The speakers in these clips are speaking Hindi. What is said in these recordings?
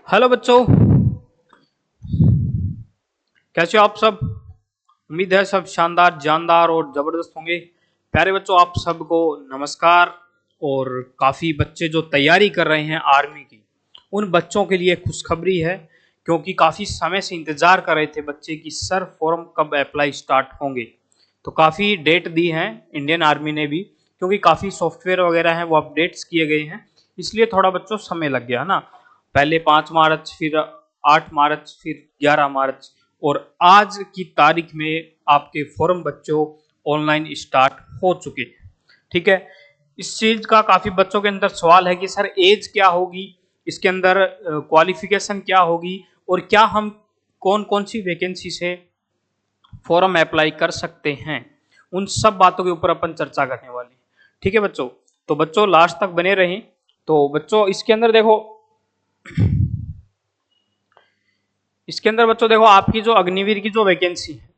हेलो बच्चों, कैसे हो आप सब। उम्मीद है सब शानदार, जानदार और जबरदस्त होंगे। प्यारे बच्चों, आप सबको नमस्कार। और काफी बच्चे जो तैयारी कर रहे हैं आर्मी की, उन बच्चों के लिए खुशखबरी है, क्योंकि काफी समय से इंतजार कर रहे थे बच्चे कि सर फॉर्म कब अप्लाई स्टार्ट होंगे। तो काफी डेट दी है इंडियन आर्मी ने भी, क्योंकि काफी सॉफ्टवेयर वगैरह हैं वो अपडेट्स किए गए हैं, इसलिए थोड़ा बच्चों समय लग गया ना। पहले 5 मार्च, फिर 8 मार्च, फिर 11 मार्च, और आज की तारीख में आपके फॉर्म बच्चों ऑनलाइन स्टार्ट हो चुके हैं। ठीक है। इस चीज का काफी बच्चों के अंदर सवाल है कि सर एज क्या होगी, इसके अंदर क्वालिफिकेशन क्या होगी, और क्या हम कौन कौन सी वैकेंसी से फॉर्म अप्लाई कर सकते हैं। उन सब बातों के ऊपर अपन चर्चा करने वाले हैं। ठीक है बच्चों, तो बच्चों लास्ट तक बने रहें। तो बच्चों इसके अंदर देखो, आपकी जो अग्निवीर की जो वैकेंसी है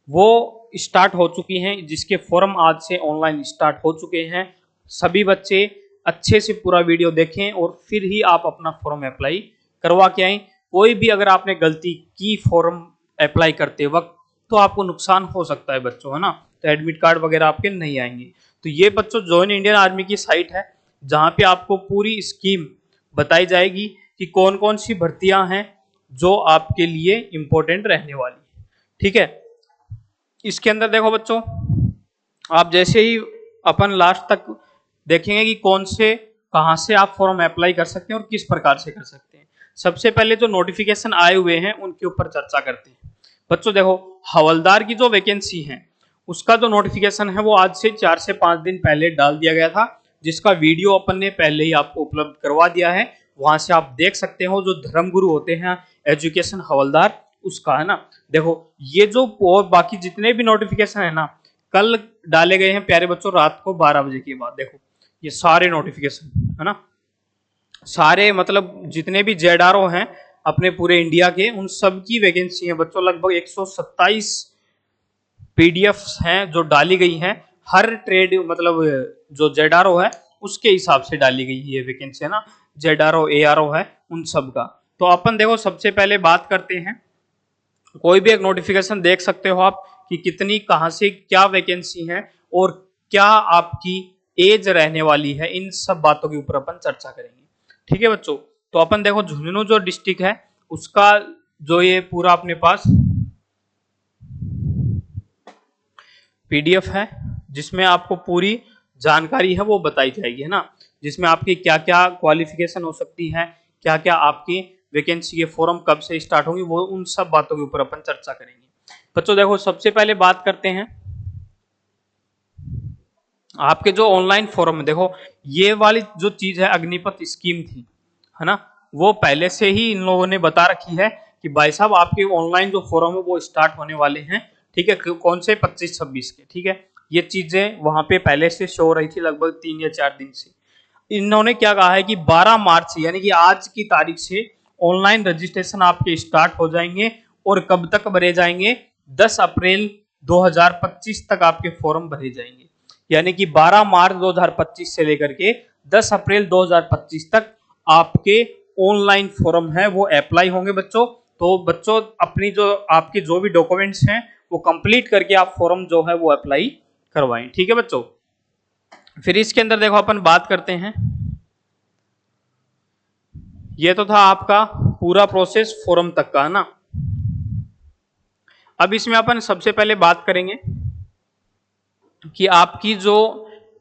वो स्टार्ट हो चुकी हैं, जिसके फॉर्म आज से ऑनलाइन स्टार्ट हो चुके हैं। सभी बच्चे अच्छे से पूरा वीडियो देखें और फिर ही आप अपना फॉर्म अप्लाई करवा के आए। कोई भी अगर आपने गलती की फॉर्म अप्लाई करते वक्त, तो आपको नुकसान हो सकता है बच्चों, है ना। तो एडमिट कार्ड वगैरह आपके नहीं आएंगे। तो ये बच्चों ज्वाइन इंडियन आर्मी की साइट है, जहां पे आपको पूरी स्कीम बताई जाएगी कि कौन कौन सी भर्तियां हैं जो आपके लिए इंपॉर्टेंट रहने वाली है। ठीक है। इसके अंदर देखो बच्चों, आप जैसे ही अपन लास्ट तक देखेंगे कि कौन से कहां से आप फॉर्म अप्लाई कर सकते हैं और किस प्रकार से कर सकते हैं। सबसे पहले जो नोटिफिकेशन आए हुए हैं उनके ऊपर चर्चा करते हैं। बच्चों देखो, हवलदार की जो वैकेंसी है उसका जो नोटिफिकेशन है वो आज से 4 से 5 दिन पहले डाल दिया गया था, जिसका वीडियो अपन ने पहले ही आपको उपलब्ध करवा दिया है। वहां से आप देख सकते हो, जो धर्मगुरु होते हैं एजुकेशन हवलदार, उसका है ना। देखो ये जो और बाकी जितने भी नोटिफिकेशन है ना, कल डाले गए हैं प्यारे बच्चों रात को 12 बजे के बाद। देखो ये सारे नोटिफिकेशन है ना, सारे मतलब जितने भी जेडआरओ हैं अपने पूरे इंडिया के, उन सब की वैकेंसी है बच्चों। लगभग 127 पीडीएफ हैं जो डाली गई हैं। हर ट्रेड मतलब जो जेडआरओ है उसके हिसाब से डाली गई ये वैकेंसी, है ना। जेडआरओ एआरओ है उन सब का। तो अपन देखो सबसे पहले बात करते हैं, कोई भी एक नोटिफिकेशन देख सकते हो आप कि कितनी कहां से क्या वैकेंसी है और क्या आपकी एज रहने वाली है। इन सब बातों के ऊपर अपन चर्चा करेंगे। ठीक है बच्चों, तो अपन देखो झुंझुनू जो डिस्ट्रिक्ट है उसका जो ये पूरा अपने पास पीडीएफ है, जिसमें आपको पूरी जानकारी है वो बताई जाएगी, है ना। जिसमें आपकी क्या क्या क्वालिफिकेशन हो सकती है, क्या क्या आपकी वैकेंसी के फॉर्म कब से स्टार्ट होंगी, वो उन सब बातों के ऊपर अपन चर्चा करेंगे। बच्चों देखो सबसे पहले बात करते हैं आपके जो ऑनलाइन फॉर्म है। देखो ये वाली जो चीज है अग्निपथ स्कीम थी, है ना, वो पहले से ही इन लोगों ने बता रखी है कि भाई साहब आपके ऑनलाइन जो फॉर्म है वो स्टार्ट होने वाले हैं। ठीक है, कौन से 25-26 के। ठीक है, ये चीजें वहां पे पहले से शो हो रही थी लगभग 3 या 4 दिन से। इन्होंने क्या कहा है कि 12 मार्च यानी कि आज की तारीख से ऑनलाइन रजिस्ट्रेशन आपके स्टार्ट हो जाएंगे, और कब तक भरे जाएंगे, 10 अप्रैल 2025 तक आपके फॉर्म भरे जाएंगे। यानी कि 12 मार्च 2025 से लेकर के 10 अप्रैल 2025 तक आपके ऑनलाइन फॉर्म है वो अप्लाई होंगे बच्चों। तो बच्चों अपनी जो आपके जो भी डॉक्यूमेंट्स हैं वो कंप्लीट करके आप फॉर्म जो है वो अप्लाई करवाएं। ठीक है बच्चों, फिर इसके अंदर देखो अपन बात करते हैं, ये तो था आपका पूरा प्रोसेस फॉर्म तक का, है ना। अब इसमें अपन सबसे पहले बात करेंगे कि आपकी जो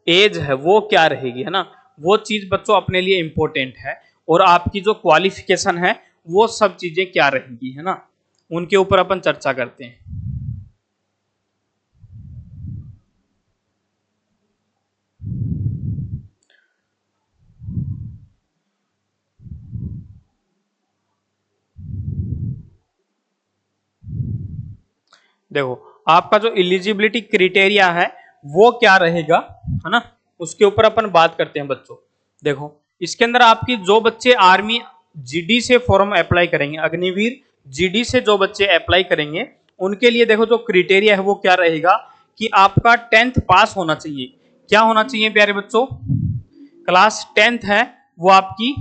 एज है वो क्या रहेगी, है ना। वो चीज बच्चों अपने लिए इंपॉर्टेंट है, और आपकी जो क्वालिफिकेशन है वो सब चीजें क्या रहेंगी, है ना, उनके ऊपर अपन चर्चा करते हैं। देखो आपका जो एलिजिबिलिटी क्राइटेरिया है वो क्या रहेगा, है ना, उसके ऊपर अपन बात करते हैं बच्चों। देखो इसके अंदर आपकी जो बच्चे आर्मी जीडी से फॉर्म अप्लाई करेंगे, अग्निवीर जीडी से जो बच्चे अप्लाई करेंगे उनके लिए देखो जो क्राइटेरिया है वो क्या रहेगा कि आपका 10th पास होना चाहिए। क्या होना चाहिए प्यारे बच्चों, क्लास 10th है वो आपकी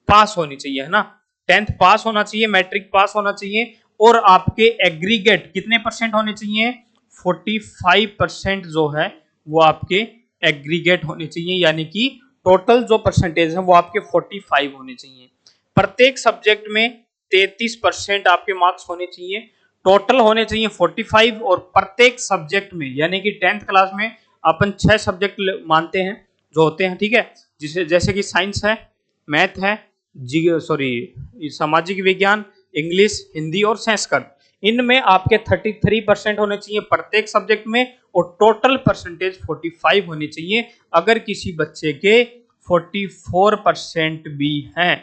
पास होनी चाहिए, है ना। 10th पास होना चाहिए, मैट्रिक पास होना चाहिए, और आपके एग्रीगेट कितने परसेंट होने चाहिए, 45% जो है वो आपके एग्रीगेट होने चाहिए, यानी कि टोटल जो परसेंटेज है वो आपके 45 होने चाहिए। प्रत्येक सब्जेक्ट में 33% आपके मार्क्स होने चाहिए, टोटल होने चाहिए 45, और प्रत्येक सब्जेक्ट में, यानी कि 10th क्लास में अपन 6 सब्जेक्ट मानते हैं जो होते हैं, ठीक है, जिसे जैसे कि साइंस है, मैथ है, सामाजिक विज्ञान, इंग्लिश, हिंदी और संस्कृत। इनमें आपके 33% होने चाहिए प्रत्येक सब्जेक्ट में, और टोटल परसेंटेज 45 होनी चाहिए। अगर किसी बच्चे के 44% भी हैं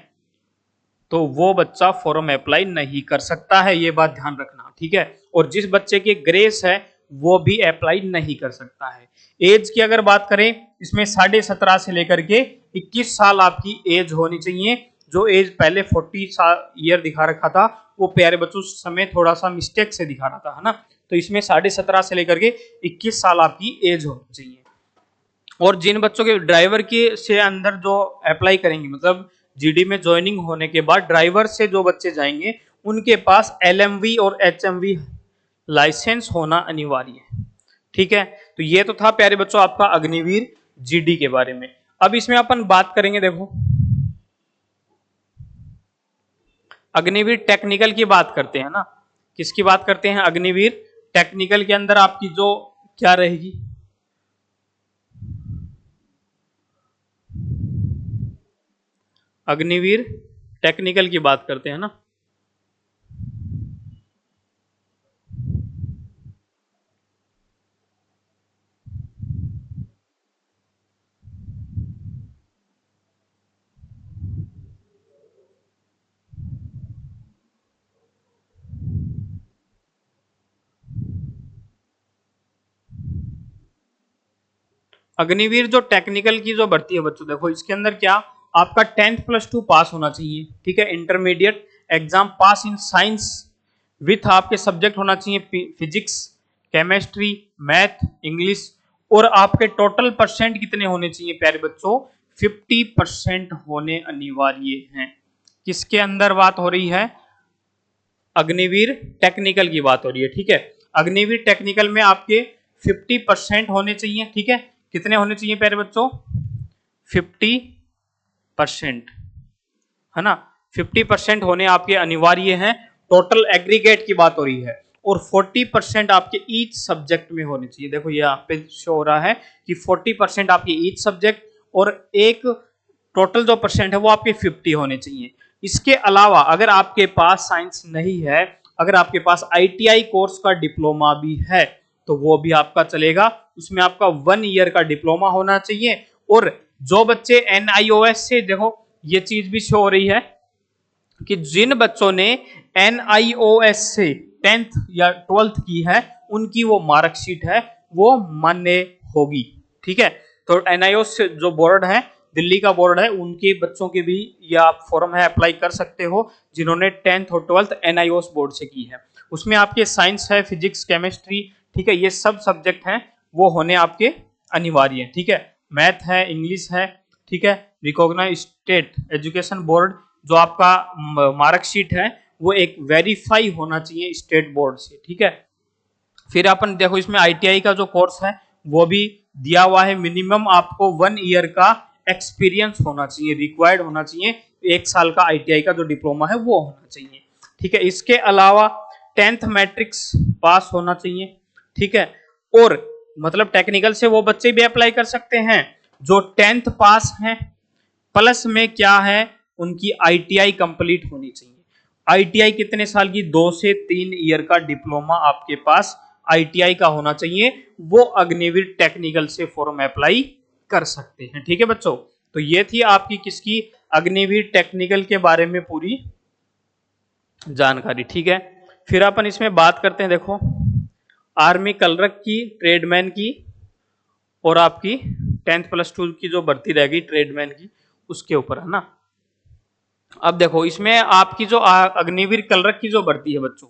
तो वो बच्चा फॉर्म अप्लाई नहीं कर सकता है, ये बात ध्यान रखना, ठीक है। और जिस बच्चे के ग्रेस है वो भी अप्लाई नहीं कर सकता है। एज की अगर बात करें, इसमें 17.5 से लेकर के 21 साल आपकी एज होनी चाहिए। जो एज पहले 40 ईयर दिखा रखा था वो प्यारे बच्चों समय थोड़ा सा मिस्टेक से दिखा रहा था, है ना। तो इसमें 17.5 से लेकर के 21 साल आपकी एज होनी चाहिए। और जिन बच्चों के ड्राइवर के से अंदर जो अप्लाई करेंगे, मतलब जीडी में ज्वाइनिंग होने के बाद ड्राइवर से जो बच्चे जाएंगे उनके पास एलएमवी और एचएमवी लाइसेंस होना अनिवार्य है, ठीक है। तो ये तो था प्यारे बच्चों आपका अग्निवीर जीडी के बारे में। अब इसमें अपन बात करेंगे, देखो अग्निवीर टेक्निकल की बात करते हैं ना। किसकी बात करते हैं, अग्निवीर टेक्निकल के अंदर आपकी जो क्या रहेगी, अग्निवीर टेक्निकल की बात करते हैं ना। अग्निवीर जो टेक्निकल की जो भर्ती है बच्चों, देखो इसके अंदर क्या, आपका 10th+2 पास होना चाहिए, ठीक है। Intermediate exam pass in science with आपके सब्जेक्ट होना चाहिए फिजिक्स, केमिस्ट्री, मैथ, इंग्लिश, और आपके टोटल परसेंट कितने होने चाहिए प्यारे बच्चों, 50% होने अनिवार्य हैं। किसके अंदर बात हो रही है, अग्निवीर टेक्निकल की बात हो रही है, ठीक है। अग्निवीर टेक्निकल में आपके 50% होने चाहिए, ठीक है। कितने होने चाहिए प्यारे बच्चों, 50%, है ना। 50% होने आपके अनिवार्य हैं। टोटल एग्रीगेट की बात हो रही है, और 40% आपके ईच सब्जेक्ट में होने चाहिए। देखो ये यहाँ पे शो हो रहा है कि 40% आपके ईच सब्जेक्ट, और एक टोटल जो परसेंट है वो आपके 50 होने चाहिए। इसके अलावा अगर आपके पास साइंस नहीं है, अगर आपके पास आईटीआई कोर्स का डिप्लोमा भी है तो वो भी आपका चलेगा। उसमें आपका 1 ईयर का डिप्लोमा होना चाहिए। और जो बच्चे एनआईओएस से, देखो ये चीज भी शो हो रही है कि जिन बच्चों ने एनआईओएस से 10th या 12th की है उनकी वो मार्कशीट है वो मान्य होगी, ठीक है। तो एनआईओएस जो बोर्ड है, दिल्ली का बोर्ड है, उनके बच्चों के भी ये आप फॉर्म है अप्लाई कर सकते हो जिन्होंने 10th और 12th एनआईओएस बोर्ड से की है। उसमें आपके साइंस है, फिजिक्स, केमिस्ट्री, ठीक है, ये सब सब्जेक्ट हैं वो होने आपके अनिवार्य है, ठीक है। मैथ है, इंग्लिश है, ठीक है। रिकॉग्नाइज्ड स्टेट एजुकेशन बोर्ड जो आपका मार्कशीट है वो एक वेरीफाई होना चाहिए स्टेट बोर्ड से, ठीक है। फिर अपन देखो इसमें आईटीआई का जो कोर्स है वो भी दिया हुआ है। मिनिमम आपको 1 ईयर का एक्सपीरियंस होना चाहिए, रिक्वायर्ड होना चाहिए। 1 साल का आईटीआई का जो डिप्लोमा है वो होना चाहिए, ठीक है। इसके अलावा 10th मैट्रिक्स पास होना चाहिए, ठीक है। और मतलब टेक्निकल से वो बच्चे भी अप्लाई कर सकते हैं जो 10th पास हैं, प्लस में क्या है उनकी आईटीआई कंप्लीट होनी चाहिए। आईटीआई कितने साल की, 2 से 3 ईयर का डिप्लोमा आपके पास आईटीआई का होना चाहिए, वो अग्निवीर टेक्निकल से फॉर्म अप्लाई कर सकते हैं, ठीक है बच्चों। तो ये थी आपकी किसकी, अग्निवीर टेक्निकल के बारे में पूरी जानकारी, ठीक है। फिर अपन इसमें बात करते हैं, देखो आर्मी कलरक की, ट्रेडमैन की, और आपकी 10th+2 की जो भर्ती रहेगी ट्रेडमैन की उसके ऊपर, है ना। अब देखो इसमें आपकी जो अग्निवीर कलरक की जो भर्ती है बच्चों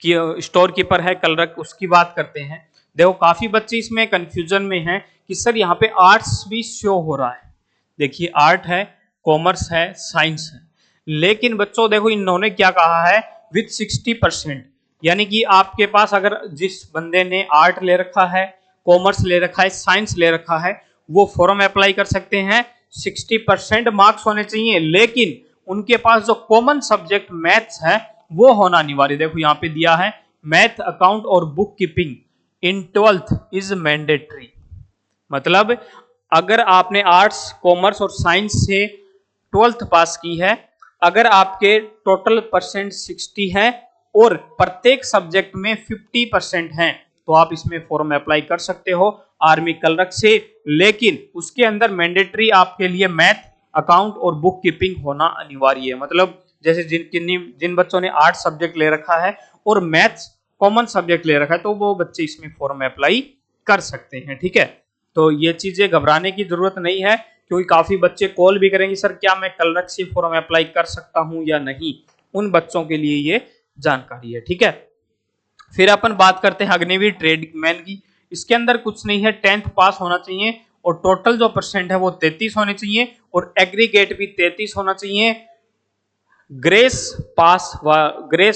की, स्टोर कीपर है कलरक, उसकी बात करते हैं। देखो काफी बच्चे इसमें कंफ्यूजन में हैं कि सर यहाँ पे आर्ट्स भी शो हो रहा है। देखिए आर्ट है, कॉमर्स है, साइंस है, लेकिन बच्चों देखो इन्होंने क्या कहा है, विथ 60%, यानी कि आपके पास अगर जिस बंदे ने आर्ट ले रखा है, कॉमर्स ले रखा है, साइंस ले रखा है, वो फॉर्म अप्लाई कर सकते हैं। 60% मार्क्स होने चाहिए, लेकिन उनके पास जो कॉमन सब्जेक्ट मैथ्स है वो होना अनिवार्य। देखो यहाँ पे दिया है, मैथ, अकाउंट और book keeping in 12th is mandatory. मतलब अगर आपने आर्ट्स, कॉमर्स और साइंस से 12th पास की है, अगर आपके टोटल परसेंट 60 है और प्रत्येक सब्जेक्ट में 50% है, तो आप इसमें फॉर्म अप्लाई कर सकते हो आर्मी कलरक से। लेकिन उसके अंदर मैंडेटरी आपके लिए मैथ, अकाउंट और बुक कीपिंग होना अनिवार्य है। मतलब जैसे जिन बच्चों ने आर्ट सब्जेक्ट ले रखा है और मैथ्स कॉमन सब्जेक्ट ले रखा है, तो वो बच्चे इसमें फॉर्म अप्लाई कर सकते हैं। ठीक है, तो ये चीजें घबराने की जरूरत नहीं है, क्योंकि काफी बच्चे कॉल भी करेंगे, सर क्या मैं कलरक से फॉर्म अप्लाई कर सकता हूं या नहीं। उन बच्चों के लिए ये जानकारी है। ठीक है, फिर अपन बात करते हैं अग्निवीर ट्रेडमैन की। इसके अंदर कुछ नहीं है, 10th पास होना चाहिए और टोटल जो परसेंट है वो 33 होने चाहिए और एग्रीगेट भी 33 होना चाहिए। ग्रेस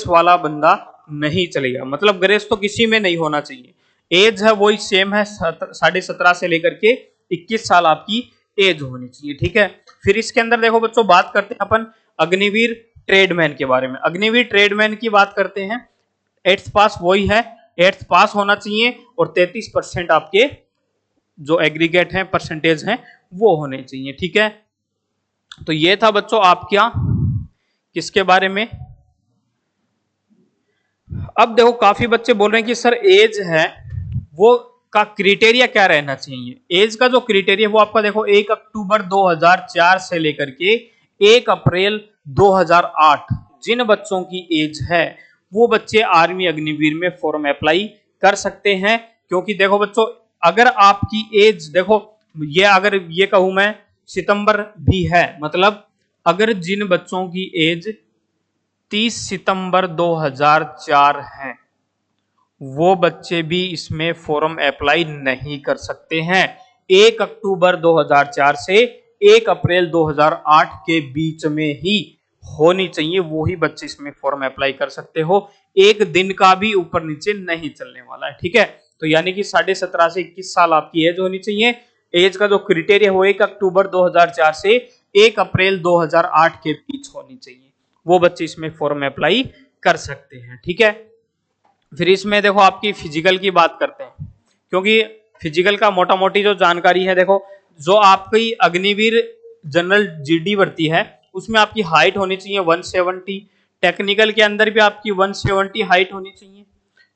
वाला बंदा नहीं चलेगा, मतलब ग्रेस तो किसी में नहीं होना चाहिए। एज है वही सेम है, 17.5 से लेकर के 21 साल आपकी एज होनी चाहिए। ठीक है, फिर इसके अंदर देखो बच्चों, बात करते हैं अपन अग्निवीर ट्रेडमैन के बारे में। अग्निवीर ट्रेडमैन की बात करते हैं, 8th पास वही है, 8th पास होना चाहिए और 33% आपके जो एग्रीगेट है परसेंटेज है वो होने चाहिए। ठीक है, तो ये था बच्चों आपका किसके बारे में। अब देखो काफी बच्चे बोल रहे हैं कि सर एज है वो का क्राइटेरिया क्या रहना चाहिए। एज का जो क्राइटेरिया वो आपका देखो 1 अक्टूबर 2004 से लेकर के 1 अप्रैल 2008 जिन बच्चों की एज है वो बच्चे आर्मी अग्निवीर में फॉर्म अप्लाई कर सकते हैं। क्योंकि देखो बच्चों, अगर आपकी एज देखो, ये अगर ये कहूं मैं सितंबर भी है, मतलब अगर जिन बच्चों की एज 30 सितंबर 2004 है, वो बच्चे भी इसमें फॉर्म अप्लाई नहीं कर सकते हैं। 1 अक्टूबर 2004 से 1 अप्रैल 2008 के बीच में ही होनी चाहिए, वो ही बच्चे इसमें फॉर्म अप्लाई कर सकते हो। एक दिन का भी ऊपर नीचे नहीं चलने वाला है। ठीक है, तो यानी कि 17.5 से 21 साल आपकी एज होनी चाहिए। एज का जो क्राइटेरिया हो 1 अक्टूबर 2004 से 1 अप्रैल 2008 के बीच होनी चाहिए, वो बच्चे इसमें फॉर्म अप्लाई कर सकते हैं। ठीक है, फिर इसमें देखो आपकी फिजिकल की बात करते हैं, क्योंकि फिजिकल का मोटा मोटी जो जानकारी है, देखो जो आपकी अग्निवीर जनरल जीडी भर्ती है उसमें आपकी हाइट होनी चाहिए 170, टेक्निकल के अंदर भी आपकी 170 हाइट होनी चाहिए।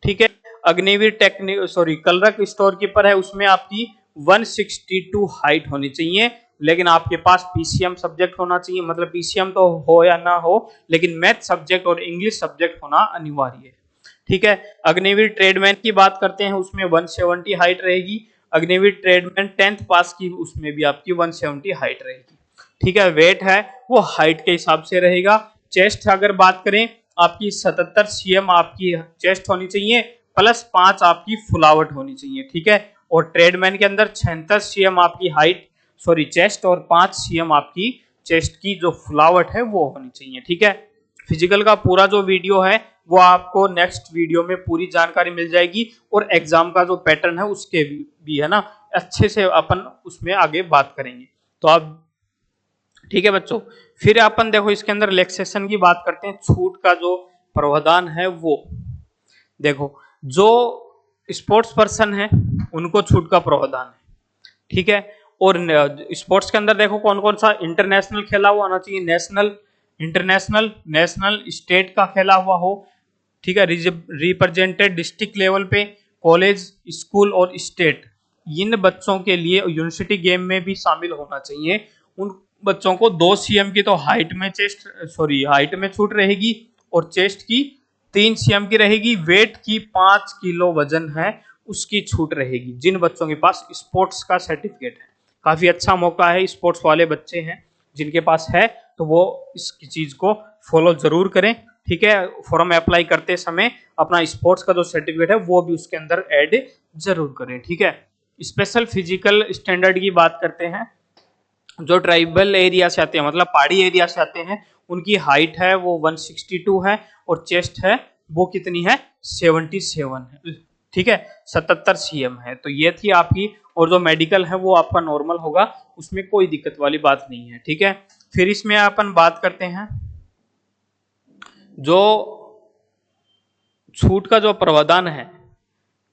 ठीक है, अग्निवीर कलरक स्टोर कीपर है उसमें आपकी 162 हाइट होनी चाहिए, लेकिन आपके पास पीसीएम सब्जेक्ट होना चाहिए। मतलब पीसीएम तो हो या ना हो, लेकिन मैथ सब्जेक्ट और इंग्लिश सब्जेक्ट होना अनिवार्य है। ठीक है, अग्निवीर ट्रेडमैन की बात करते हैं, उसमें 170 हाइट रहेगी। अग्निवीर ट्रेडमैन 10th पास की, उसमें भी आपकी 170 हाइट रहेगी। ठीक है, वेट है वो हाइट के हिसाब से रहेगा। चेस्ट अगर बात करें, आपकी 77 cm आपकी चेस्ट होनी चाहिए, प्लस 5 आपकी फुलावट होनी चाहिए। ठीक है, और ट्रेडमैन के अंदर 76 cm आपकी हाइट चेस्ट और 5 cm आपकी चेस्ट की जो फुलावट है वो होनी चाहिए। ठीक है, फिजिकल का पूरा जो वीडियो है वो आपको नेक्स्ट वीडियो में पूरी जानकारी मिल जाएगी, और एग्जाम का जो पैटर्न है उसके भी है ना, अच्छे से अपन उसमें आगे बात करेंगे। तो आप ठीक है बच्चों, फिर अपन देखो इसके अंदर रिलैक्सेशन की बात करते हैं। छूट का जो प्रावधान है वो देखो, जो स्पोर्ट्स पर्सन है उनको छूट का प्रावधान है। ठीक है, और स्पोर्ट्स के अंदर देखो कौन कौन सा इंटरनेशनल खेला हुआ होना चाहिए, नेशनल स्टेट का खेला हुआ हो। ठीक है, रिप्रेजेंटेड डिस्ट्रिक्ट लेवल पे, कॉलेज, स्कूल और स्टेट, इन बच्चों के लिए यूनिवर्सिटी गेम में भी शामिल होना चाहिए। उन बच्चों को 2 cm की तो हाइट में छूट रहेगी और चेस्ट की 3 cm की रहेगी। वेट की 5 किलो वजन है उसकी छूट रहेगी जिन बच्चों के पास स्पोर्ट्स का सर्टिफिकेट है। काफी अच्छा मौका है, स्पोर्ट्स वाले बच्चे हैं जिनके पास है तो वो इस चीज को फॉलो जरूर करें। ठीक है, फॉर्म अप्लाई करते समय अपना स्पोर्ट्स का जो सर्टिफिकेट है वो भी उसके अंदर ऐड जरूर करें। ठीक है, स्पेशल फिजिकल स्टैंडर्ड की बात करते हैं। जो ट्राइबल एरिया से आते हैं, मतलब पहाड़ी एरिया से आते हैं, उनकी हाइट है वो 162 है और चेस्ट है वो कितनी है 77 है, ठीक है 77 cm है। तो ये थी आपकी, और जो मेडिकल है वो आपका नॉर्मल होगा, उसमें कोई दिक्कत वाली बात नहीं है, ठीक है। फिर इसमें अपन बात करते हैं जो छूट का जो प्रावधान है,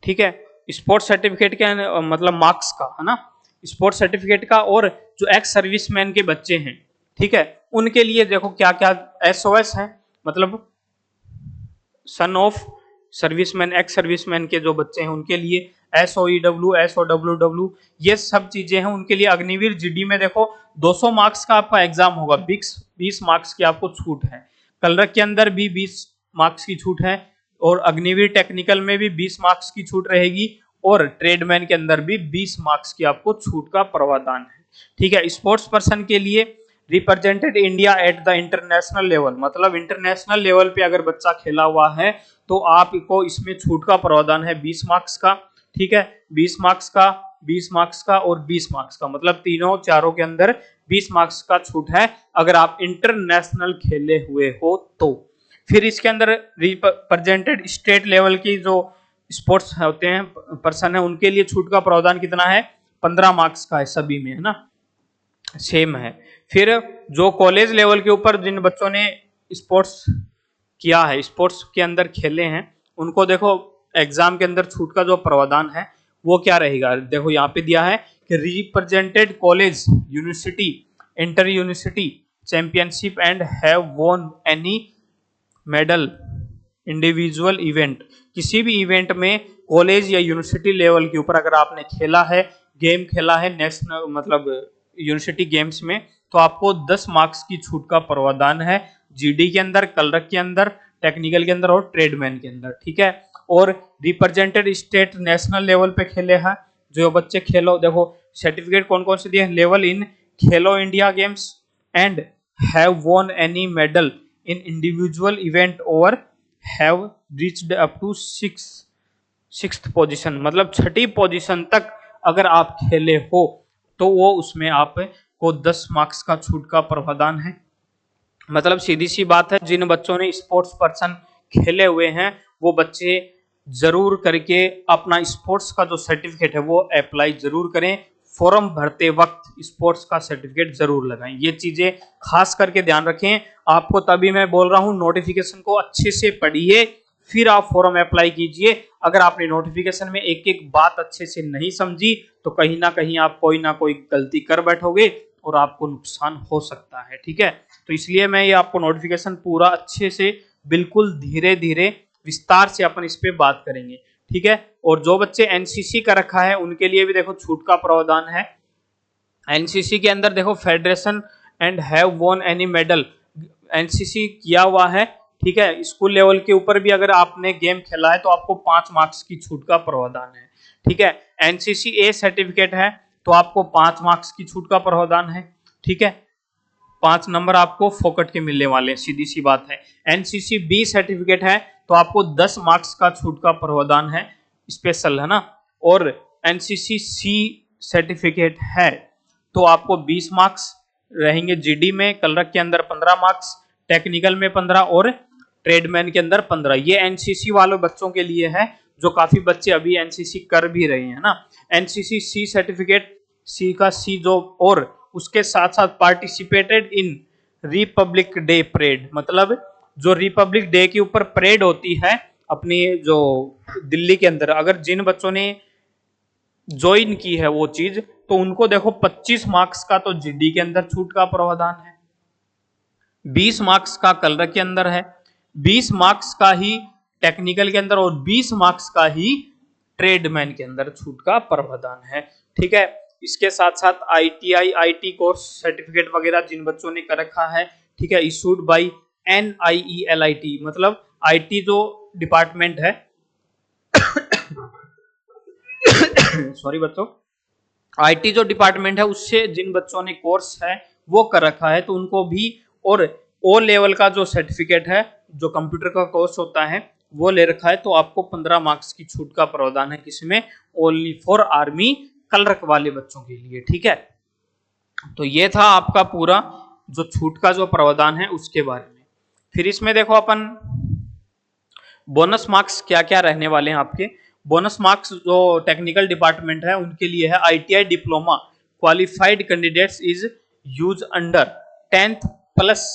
ठीक है, स्पोर्ट्स सर्टिफिकेट के मतलब मार्क्स का है ना, स्पोर्ट्स सर्टिफिकेट का, और जो एक्स सर्विसमैन के बच्चे हैं, ठीक है, उनके लिए देखो क्या क्या एसओएस है, मतलब son of serviceman, ex serviceman के जो बच्चे हैं उनके लिए SOEW, SOWW, ये सब चीजें हैं उनके लिए। अग्निवीर जीडी में देखो 200 मार्क्स का आपका एग्जाम होगा, 20 मार्क्स की आपको छूट है। कलरक के अंदर भी 20 मार्क्स की छूट है, और अग्निवीर टेक्निकल में भी 20 मार्क्स की छूट रहेगी, और ट्रेडमैन के अंदर भी 20 मार्क्स की आपको छूट का प्रावधान है, ठीक है। स्पोर्ट्स पर्सन के लिए represented India at the international level, मतलब इंटरनेशनल लेवल पे अगर बच्चा खेला हुआ है तो आपको इसमें छूट का प्रावधान है 20 मार्क्स का, ठीक है, 20 मार्क्स का, 20 मार्क्स का और 20 मार्क्स का, मतलब तीनों चारों के अंदर 20 मार्क्स का छूट है अगर आप इंटरनेशनल खेले हुए हो तो। फिर इसके अंदर रिप्रेजेंटेड स्टेट लेवल की जो स्पोर्ट्स होते हैं पर्सन है उनके लिए छूट का प्रावधान कितना है 15 मार्क्स का है, सभी में है ना, सेम है। फिर जो कॉलेज लेवल के ऊपर जिन बच्चों ने स्पोर्ट्स किया है, स्पोर्ट्स के अंदर खेले हैं, उनको देखो एग्जाम के अंदर छूट का जो प्रावधान है वो क्या रहेगा, देखो यहाँ पे दिया है कि represented college university inter university championship and have won any medal individual event, किसी भी इवेंट में कॉलेज या यूनिवर्सिटी लेवल के ऊपर अगर आपने खेला है, गेम खेला है नेशनल मतलब यूनिवर्सिटी गेम्स में, तो आपको 10 मार्क्स की छूट का प्रावधान है जीडी के अंदर, कलरक के अंदर, टेक्निकल के अंदर और ट्रेडमैन के अंदर, ठीक है। और रिप्रेजेंटेड स्टेट नेशनल लेवल पे खेले हैं जो बच्चे, खेलो देखो सर्टिफिकेट कौन कौन से दिए, level in Khelo India games and have won any medal in individual event और have reached up to sixth position, मतलब 6ठी पोजीशन तक अगर आप खेले हो तो वो उसमें आपको 10 मार्क्स का छूट का प्रावधान है। मतलब सीधी सी बात है, जिन बच्चों ने स्पोर्ट्स पर्सन खेले हुए हैं वो बच्चे जरूर करके अपना स्पोर्ट्स का जो सर्टिफिकेट है वो अप्लाई जरूर करें, फॉर्म भरते वक्त स्पोर्ट्स का सर्टिफिकेट जरूर लगाएं, ये चीजें खास करके ध्यान रखें। आपको तभी मैं बोल रहा हूं नोटिफिकेशन को अच्छे से पढ़िए फिर आप फॉर्म अप्लाई कीजिए। अगर आपने नोटिफिकेशन में एक एक बात अच्छे से नहीं समझी तो कहीं ना कहीं आप कोई ना कोई गलती कर बैठोगे और आपको नुकसान हो सकता है, ठीक है। तो इसलिए मैं ये आपको नोटिफिकेशन पूरा अच्छे से बिल्कुल धीरे धीरे विस्तार से अपन इस पे बात करेंगे, ठीक है। और जो बच्चे एनसीसी का रखा है उनके लिए भी देखो छूट का प्रावधान है। एनसीसी के अंदर देखो federation and have won any medal, NCC किया हुआ है, ठीक है, स्कूल लेवल के ऊपर भी अगर आपने गेम खेला है तो आपको 5 मार्क्स की छूट का प्रावधान है, ठीक है। एनसीसी ए सर्टिफिकेट है तो आपको 5 मार्क्स की छूट का प्रावधान है, ठीक है, 5 नंबर आपको फोकट के मिलने वाले हैं, सीधी सी बात है। एनसीसी बी सर्टिफिकेट है तो आपको 10 मार्क्स का छूट का प्रावधान है, स्पेशल है ना। और एनसीसी सी सर्टिफिकेट है तो आपको 20 मार्क्स रहेंगे जीडी में, कलरक के अंदर 15 मार्क्स, टेक्निकल में 15 और ट्रेडमैन के अंदर 15। ये एनसीसी वालों बच्चों के लिए है जो काफी बच्चे अभी एनसीसी कर भी रहे हैं ना। एनसीसी सी सर्टिफिकेट, सी का सी जो, और उसके साथ साथ participated in Republic day parade, मतलब जो रिपब्लिक डे के ऊपर परेड होती है अपनी जो दिल्ली के अंदर, अगर जिन बच्चों ने ज्वाइन की है वो चीज, तो उनको देखो 25 मार्क्स का तो जीडी के अंदर छूट का प्रावधान है, 20 मार्क्स का कलर के अंदर है, 20 मार्क्स का ही टेक्निकल के अंदर और 20 मार्क्स का ही ट्रेडमैन के अंदर छूट का प्रावधान है, ठीक है। इसके साथ साथ आईटीआई आईटी कोर्स सर्टिफिकेट वगैरह जिन बच्चों ने कर रखा है, ठीक है, इशूड बाय NIELIT, मतलब आईटी जो डिपार्टमेंट है सॉरी बच्चों, आईटी जो डिपार्टमेंट है उससे जिन बच्चों ने कोर्स है वो कर रखा है तो उनको भी, और ओ लेवल का जो सर्टिफिकेट है जो कंप्यूटर का कोर्स होता है वो ले रखा है तो आपको 15 मार्क्स की छूट का प्रावधान है, किसमें, ओनली फॉर आर्मी कलरक वाले बच्चों के लिए, ठीक है। तो ये था आपका पूरा जो छूट का जो प्रावधान है उसके बारे में। फिर इसमें देखो अपन बोनस मार्क्स क्या क्या रहने वाले हैं आपके। बोनस मार्क्स जो टेक्निकल डिपार्टमेंट है उनके लिए है ITI diploma qualified candidates is use under 10th plus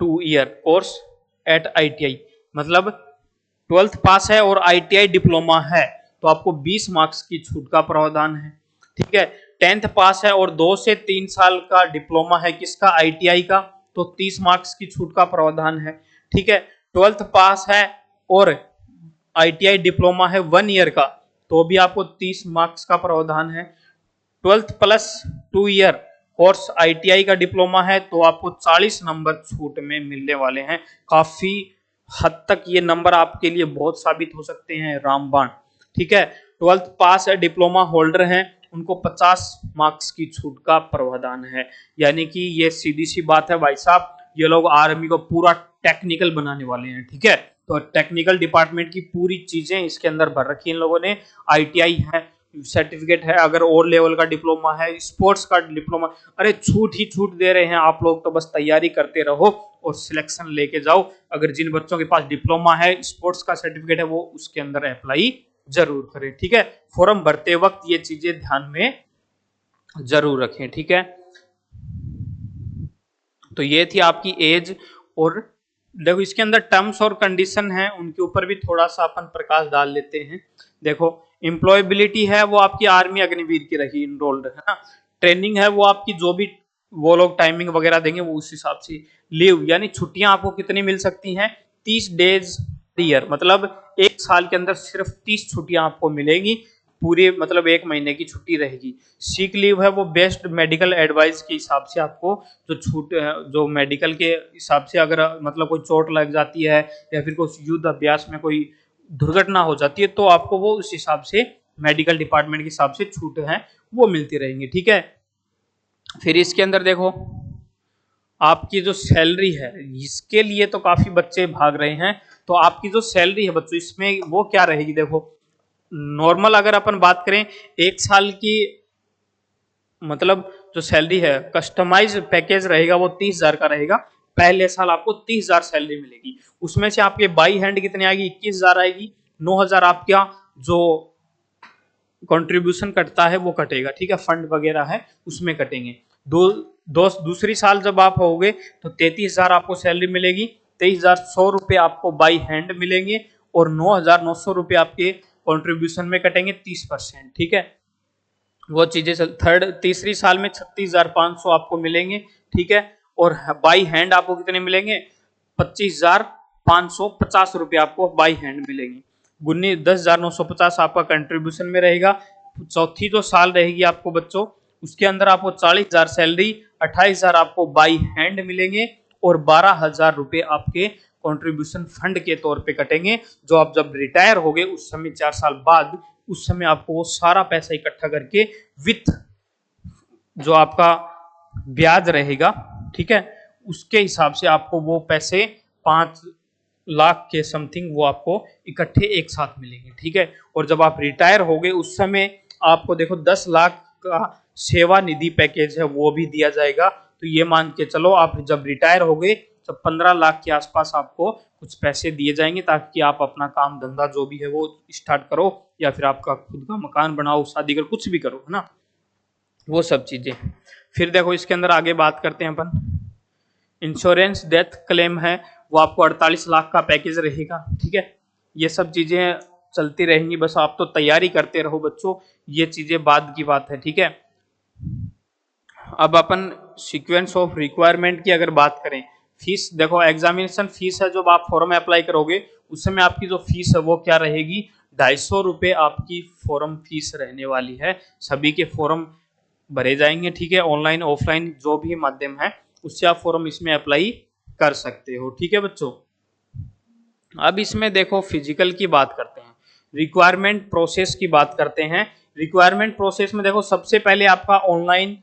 2 year course eight ITI. मतलब 12th पास है और आईटीआई डिप्लोमा है तो आपको 20 मार्क्स की छूट का प्रावधान है। ठीक है, 10th पास है और 2 से 3 साल का डिप्लोमा है किसका, आईटीआई का, तो 30 मार्क्स की छूट का प्रावधान है। ठीक है, 12th पास है और आईटीआई डिप्लोमा है 1 ईयर का तो भी आपको 30 मार्क्स का प्रावधान है। 12th plus 2 year course ITI का डिप्लोमा है तो आपको 40 नंबर छूट में मिलने वाले हैं। काफी हद तक ये नंबर आपके लिए बहुत साबित हो सकते हैं रामबाण। ठीक है, 12th पास है, डिप्लोमा होल्डर हैं, उनको 50 मार्क्स की छूट का प्रावधान है। यानी कि ये सीधी सी बात है भाई साहब, ये लोग आर्मी को पूरा टेक्निकल बनाने वाले हैं। ठीक है, तो टेक्निकल डिपार्टमेंट की पूरी चीजें इसके अंदर भर रखी है इन लोगों ने। आईटीआई है, सर्टिफिकेट है, अगर और लेवल का डिप्लोमा है, स्पोर्ट्स का डिप्लोमा, अरे छूट ही छूट दे रहे हैं। आप लोग तो बस तैयारी करते रहो और सिलेक्शन लेके जाओ। अगर जिन बच्चों के पास डिप्लोमा है, स्पोर्ट्स का सर्टिफिकेट है, वो उसके अंदर अप्लाई जरूर करें। ठीक है, फॉर्म भरते वक्त ये चीजें ध्यान में जरूर रखें। ठीक है, तो ये थी आपकी एज। और देखो इसके अंदर टर्म्स और कंडीशन है, उनके ऊपर भी थोड़ा सा अपन प्रकाश डाल लेते हैं। देखो एम्प्लॉयबिलिटी है वो आपकी आर्मी अग्निवीर की रही इनरोल्ड है ना। ट्रेनिंग है वो आपकी जो भी वो लोग टाइमिंग वगैरह देंगे वो उस हिसाब से। लीव यानी छुट्टियां आपको कितनी मिल सकती हैं, 30 डेज ईयर, मतलब एक साल के अंदर सिर्फ 30 छुट्टियां आपको मिलेगी। पूरे मतलब 1 महीने की छुट्टी रहेगी। सीक लीव है वो बेस्ट मेडिकल एडवाइस के हिसाब से आपको जो छूट, जो मेडिकल के हिसाब से अगर मतलब कोई चोट लग जाती है या फिर कोई युद्ध अभ्यास में कोई दुर्घटना हो जाती है तो आपको वो उस हिसाब से मेडिकल डिपार्टमेंट के हिसाब से छूट है वो मिलती रहेंगी। ठीक है, फिर इसके अंदर देखो आपकी जो सैलरी है, इसके लिए तो काफी बच्चे भाग रहे हैं। तो आपकी जो सैलरी है बच्चों इसमें वो क्या रहेगी, देखो नॉर्मल अगर अपन बात करें 1 साल की मतलब जो सैलरी है, कस्टमाइज पैकेज रहेगा वो 30,000 का रहेगा। पहले साल आपको 30,000 सैलरी मिलेगी, उसमें से आपके बाई हैंड कितने आएगी, 21,000 आएगी। 9,000 आपका जो कंट्रीब्यूशन कटता है वो कटेगा। ठीक है, फंड वगैरह है उसमें कटेंगे। दूसरी साल जब आप होगे तो 33,000 आपको सैलरी मिलेगी। 23,100 रुपये आपको बाई हैंड मिलेंगे और 9,900 रुपये आपके कंट्रीब्यूशन में कटेंगे 30%। ठीक है, वो चीजें तीसरी साल में 36,500 आपको मिलेंगे। ठीक है, और बाई हैंड आपको कितने मिलेंगे, 25,550 रुपये आपको बाई हैंड मिलेंगे। 10,950 आपका कंट्रीब्यूशन में रहेगा। चौथी जो साल रहेगी आपको बच्चों उसके अंदर आपको 40,000 सैलरी, 28,000 आपको बाई हैंड मिलेंगे और 12,000 रुपये आपके कंट्रीब्यूशन फंड के तौर पे कटेंगे। जो आप जब रिटायर हो गए उस समय 4 साल बाद, उस समय आपको वो सारा पैसा इकट्ठा करके विथ जो आपका ब्याज रहेगा, ठीक है, उसके हिसाब से आपको वो पैसे 5 लाख के समथिंग वो आपको इकट्ठे एक साथ मिलेंगे। ठीक है, और जब आप रिटायर हो गए उस समय आपको देखो 10 लाख का सेवा निधि पैकेज है वो भी दिया जाएगा। तो ये मान के चलो आप जब रिटायर हो गए तब 15 लाख के आसपास आपको कुछ पैसे दिए जाएंगे ताकि आप अपना काम धंधा जो भी है वो स्टार्ट करो या फिर आपका खुद का मकान बनाओ, शादी करो, कुछ भी करो, है ना, वो सब चीजें। फिर देखो इसके अंदर आगे बात करते हैं अपन, इंश्योरेंस डेथ क्लेम है वो आपको 48 लाख का पैकेज रहेगा। ठीक है, ये सब चीजें चलती रहेंगी, बस आप तो तैयारी करते रहो बच्चों, ये चीजें बाद की बात है। ठीक है, अब अपन सीक्वेंस ऑफ रिक्वायरमेंट की अगर बात करें, फीस देखो एग्जामिनेशन फीस है जब आप फॉर्म अप्लाई करोगे उस समय आपकी जो फीस है वो क्या रहेगी, 250 रुपये आपकी फॉर्म फीस रहने वाली है। सभी के फॉर्म भरे जाएंगे। ठीक है, ऑनलाइन ऑफलाइन जो भी माध्यम है उससे आप फॉर्म इसमें अप्लाई कर सकते हो। ठीक है बच्चों, अब इसमें देखो फिजिकल की बात करते हैं, रिक्वायरमेंट प्रोसेस की बात करते हैं। रिक्वायरमेंट प्रोसेस में देखो सबसे पहले आपका ऑनलाइन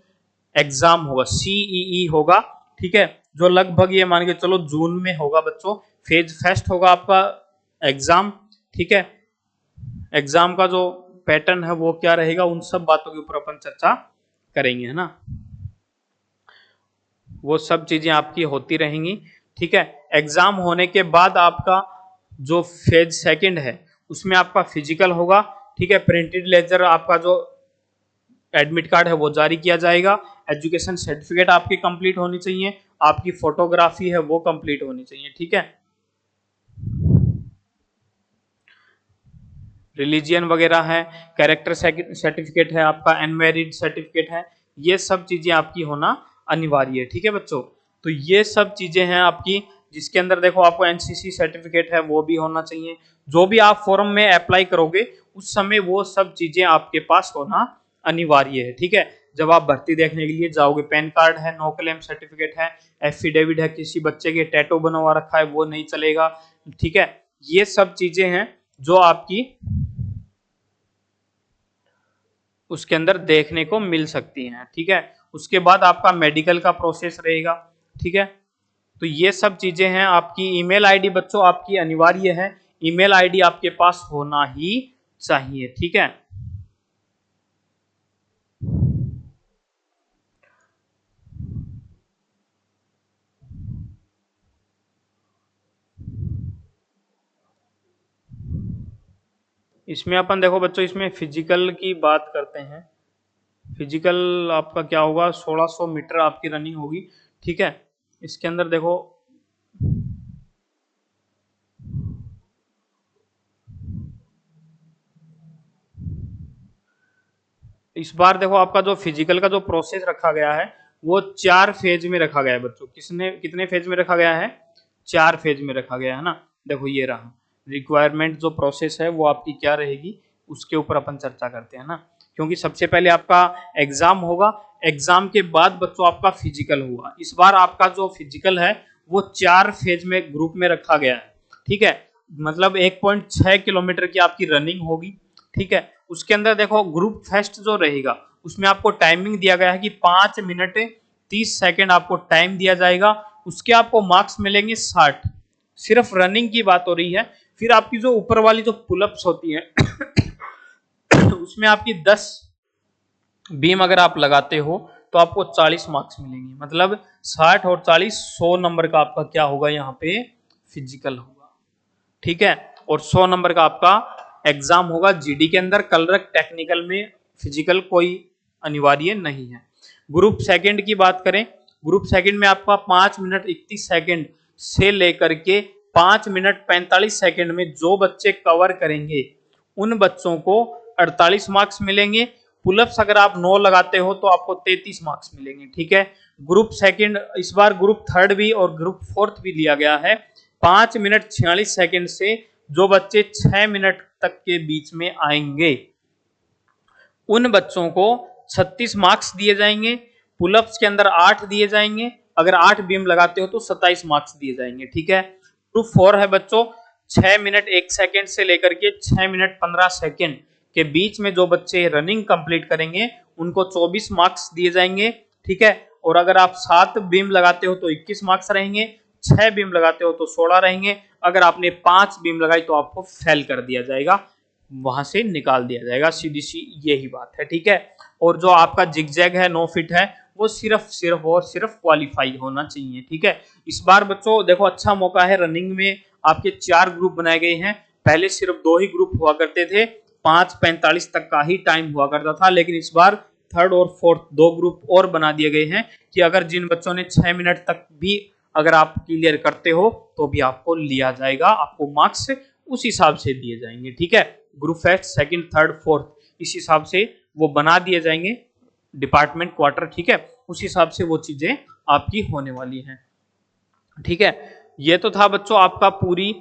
एग्जाम होगा, सीईई होगा। ठीक है, जो लगभग ये मान के चलो जून में होगा बच्चों। फेज फर्स्ट होगा आपका एग्जाम। ठीक है, एग्जाम का जो पैटर्न है वो क्या रहेगा, उन सब बातों के ऊपर अपन चर्चा करेंगे, है ना। वो सब चीजें आपकी होती रहेंगी। ठीक है, एग्जाम होने के बाद आपका जो फेज सेकंड है उसमें आपका फिजिकल होगा। ठीक है, प्रिंटेड लेजर आपका जो एडमिट कार्ड है वो जारी किया जाएगा। एजुकेशन सर्टिफिकेट आपकी कंप्लीट होनी चाहिए, आपकी फोटोग्राफी है वो कंप्लीट होनी चाहिए। ठीक है, रिलीजियन वगैरह है, कैरेक्टर सर्टिफिकेट है, आपका अनमैरिड सर्टिफिकेट है, ये सब चीजें आपकी होना अनिवार्य है। ठीक है बच्चों, तो ये सब चीजें हैं आपकी, जिसके अंदर देखो आपको एनसीसी सर्टिफिकेट है वो भी होना चाहिए। जो भी आप फॉर्म में अप्लाई करोगे उस समय वो सब चीजें आपके पास होना अनिवार्य है। ठीक है, जब आप भर्ती देखने के लिए जाओगे, पैन कार्ड है, नो क्लेम सर्टिफिकेट है, एफिडेविट है, किसी बच्चे के टैटू बनवा रखा है वो नहीं चलेगा। ठीक है, ये सब चीजें हैं जो आपकी उसके अंदर देखने को मिल सकती हैं। ठीक है, उसके बाद आपका मेडिकल का प्रोसेस रहेगा। ठीक है, तो ये सब चीजें हैं। आपकी ईमेल आईडी बच्चों आपकी अनिवार्य है, ईमेल आईडी आपके पास होना ही चाहिए। ठीक है, इसमें अपन देखो बच्चों, इसमें फिजिकल की बात करते हैं। फिजिकल आपका क्या होगा, 1600 मीटर आपकी रनिंग होगी। ठीक है, इसके अंदर देखो इस बार देखो आपका जो फिजिकल का जो प्रोसेस रखा गया है वो 4 फेज में रखा गया है बच्चों। किसने कितने फेज में रखा गया है, 4 फेज में रखा गया है ना। देखो ये रहा रिक्वायरमेंट, जो प्रोसेस है वो आपकी क्या रहेगी उसके ऊपर अपन चर्चा करते हैं ना। क्योंकि सबसे पहले आपका एग्जाम होगा, एग्जाम के बाद बच्चों आपका फिजिकल होगा। इस बार आपका जो फिजिकल है वो 4 फेज में ग्रुप में रखा गया है। ठीक है, मतलब 1.6 किलोमीटर की आपकी रनिंग होगी। ठीक है, उसके अंदर देखो ग्रुप फेस्ट जो रहेगा उसमें आपको टाइमिंग दिया गया है कि 5 मिनट 30 सेकेंड आपको टाइम दिया जाएगा। उसके आपको मार्क्स मिलेंगे 60। सिर्फ रनिंग की बात हो रही है। फिर आपकी जो ऊपर वाली जो पुलअप्स होती है उसमें आपकी 10 बीम अगर आप लगाते हो तो आपको 40 मार्क्स मिलेंगे। मतलब 60 और 40 100 नंबर का आपका क्या होगा यहाँ पे फिजिकल होगा। ठीक है, और 100 नंबर का आपका एग्जाम होगा जीडी के अंदर। कलरक टेक्निकल में फिजिकल कोई अनिवार्य नहीं है। ग्रुप सेकंड की बात करें, ग्रुप सेकंड में आपका 5 मिनट 31 सेकंड से लेकर के 5 मिनट 45 सेकंड में जो बच्चे कवर करेंगे उन बच्चों को 48 मार्क्स मिलेंगे। पुलअप्स अगर आप 9 लगाते हो तो आपको 33 मार्क्स मिलेंगे। ठीक है, ग्रुप सेकंड, इस बार ग्रुप थर्ड भी और ग्रुप फोर्थ भी लिया गया है। 5 मिनट 46 सेकंड से जो बच्चे 6 मिनट तक के बीच में आएंगे उन बच्चों को 36 मार्क्स दिए जाएंगे। पुलअप्स के अंदर 8 दिए जाएंगे, अगर 8 बीम लगाते हो तो 27 मार्क्स दिए जाएंगे। ठीक है, ग्रुप 4 है बच्चों, 6 मिनट 1 सेकंड से लेकर के 6 मिनट 15 सेकंड के बीच में जो बच्चे रनिंग कंप्लीट करेंगे उनको 24 मार्क्स दिए जाएंगे। ठीक है, और अगर आप 7 बीम लगाते हो तो 21 मार्क्स रहेंगे, 6 बीम लगाते हो तो 16 रहेंगे। अगर आपने 5 बीम लगाई तो आपको फेल कर दिया जाएगा, वहां से निकाल दिया जाएगा। सीधी सी यही बात है। ठीक है, और जो आपका जिगजैग है 9 फीट है वो सिर्फ और सिर्फ क्वालिफाई होना चाहिए। ठीक है, इस बार बच्चों देखो अच्छा मौका है, रनिंग में आपके 4 ग्रुप बनाए गए हैं। पहले सिर्फ 2 ही ग्रुप हुआ करते थे, 5:45 तक का ही टाइम हुआ करता था, लेकिन इस बार थर्ड और फोर्थ 2 ग्रुप और बना दिए गए हैं कि अगर जिन बच्चों ने 6 मिनट तक भी अगर आप क्लियर करते हो तो भी आपको लिया जाएगा, आपको मार्क्स उस हिसाब से दिए जाएंगे। ठीक है, group first second third fourth इस हिसाब से वो बना दिए जाएंगे, डिपार्टमेंट क्वार्टर। ठीक है, उस हिसाब से वो चीजें आपकी होने वाली हैं। ठीक है, ये तो था बच्चों आपका पूरी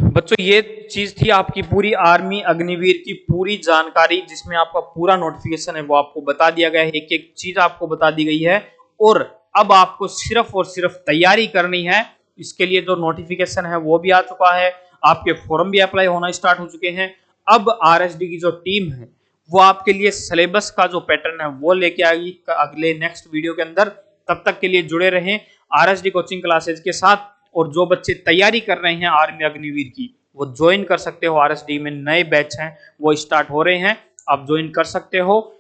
बच्चों ये चीज थी आपकी पूरी आर्मी अग्निवीर की पूरी जानकारी, जिसमें आपका पूरा नोटिफिकेशन है वो आपको बता दिया गया है, एक एक चीज आपको बता दी गई है। और अब आपको सिर्फ और सिर्फ तैयारी करनी है। इसके लिए जो नोटिफिकेशन है वो भी आ चुका है, आपके फॉर्म भी अप्लाई होना स्टार्ट हो चुके हैं। अब आरएसडी की जो टीम है वो आपके लिए सिलेबस का जो पैटर्न है वो लेके आएगी अगले नेक्स्ट वीडियो के अंदर। तब तक के लिए जुड़े रहें आरएसडी कोचिंग क्लासेज के साथ। और जो बच्चे तैयारी कर रहे हैं आर्मी अग्निवीर की वो ज्वाइन कर सकते हो, आरएसडी में नए बैच हैं वो स्टार्ट हो रहे हैं। आप ज्वाइन कर सकते हो।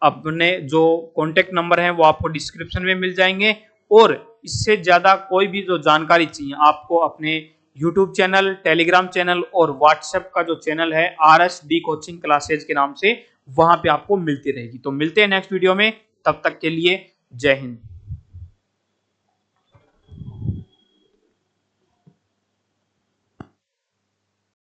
अपने जो कॉन्टेक्ट नंबर है वो आपको डिस्क्रिप्शन में मिल जाएंगे। और इससे ज्यादा कोई भी जो जानकारी चाहिए आपको अपने यूट्यूब चैनल, टेलीग्राम चैनल और व्हाट्सएप का जो चैनल है RSD कोचिंग क्लासेज के नाम से, वहां पे आपको मिलती रहेगी। तो मिलते हैं नेक्स्ट वीडियो में, तब तक के लिए जय हिंद।